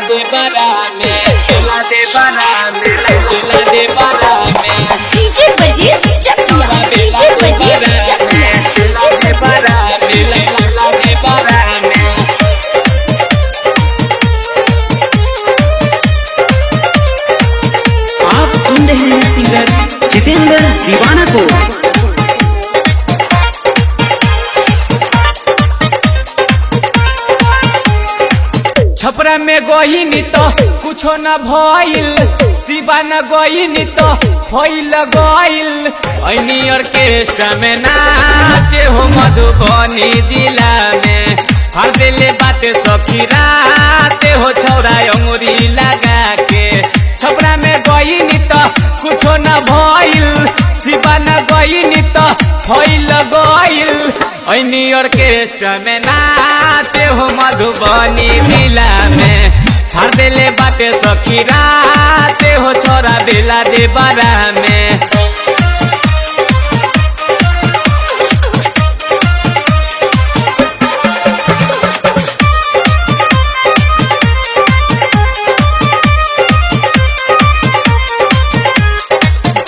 दे बरा में, बेला दे बरा में, बेला दे बरा में। डीजे बजीर चकिया, डीजे बजीर चकिया, बेला दे बरा में, बेला दे बरा में। आप सुन रहे हैं सिंगर जितेंद्र दीवाना को। छपरा में गईनी तो कुछो न भइल, शिवा न गईनी तो फैल गइल। ऐनी ऑर्केस्ट्रा में नाचे हो मधुबनी जिला में, हर दिले बाते सखी राते हो छौरा अंगुरी लगा के। छपरा में गईनी तो कुछो न भइल, शिवा न गईनी तो फैल गइल। ऐनी ऑर्केस्ट्रा में नाचे हो मधुबनी जिला में, हर दिले बाते सखी राते हो छोरा बेला दे बरा में।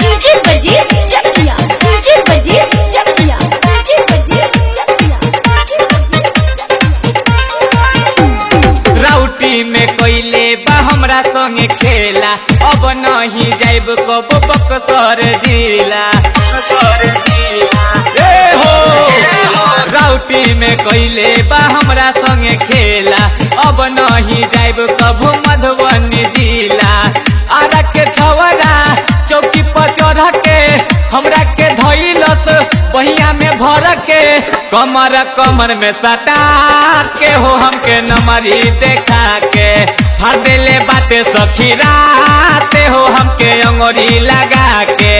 डीजे बजीर चकिया, डीजे बजीर चकिया, डीजे बजीर चकिया। राउटी में कोइले बा हमरा संगे खेला, अब नहीं जाइब कब बक्सर जिला। ए हो राउटी में कोइले बा हमरा संगे खेला, अब नहीं जाइब कब मधुबनी जिला। आरा के छवरा चौकी पर चढ़ के हमरा के धइलस बहिया में भर के, कमर कमर में सटा के हो हमके नमरी देखा के। हर दिले बाते सखी राते हो हमके अंगुरी लगा के।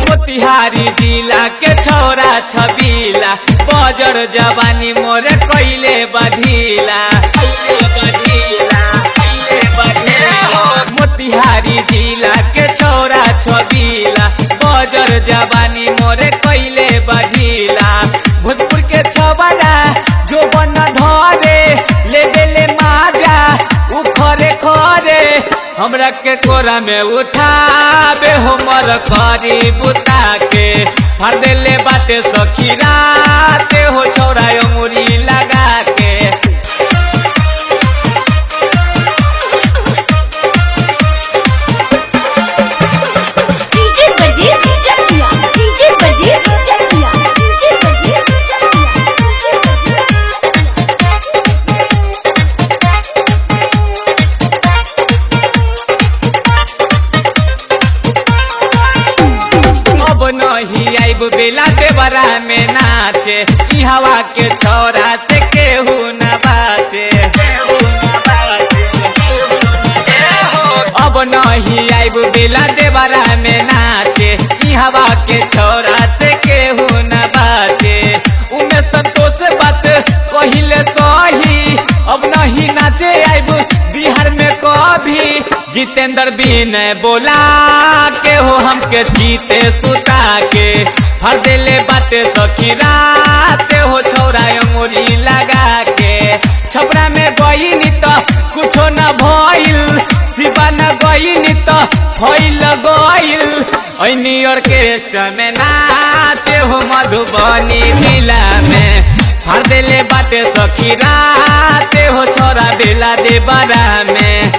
मोतिहारी जिला के छोरा छबीला, बजर जवानी मोरे कैले बधिला। मोतिहारी जिला के छोरा छबीला, बजर जवानी मोरे कैले बधिला। भोजपुर के छबरा जो बन धरे ले देले माजा उखरे खरे, हमरा के कोरा में उठाबे हो मर करी बुता के। हर दिले बाते सखी राते हो छौरा अंगुरी लगा के। डीजे बजीर चकिया, डीजे बजीर चकिया, डीजे बजीर चकिया। अब नहीं आइब बेला देवरा में नाचे, ई हवा के छोरा से केहू न बाचे। अब नहीं आइब बेला देवरा में नाचे, ई हवा के छोरा से केहू न बाचे। उमे संतोष बात कहिले सही, अब नहीं नाचे आइब बिहार में कभी। जितेंद्र विनय बोला के हो हमके जीते सुता के। हर दिले बाते सखी राते हो छौरा अंगुरी लगा के। छपरा में गईनी तो कुछो न भइल, शिवा न गईनी तो फैल गइल। ऐनी ऑर्केस्ट्रा में नाचे हो मधुबनी जिला में, हर दिले बाते सखी राते हो छोरा बेला दे बरा में।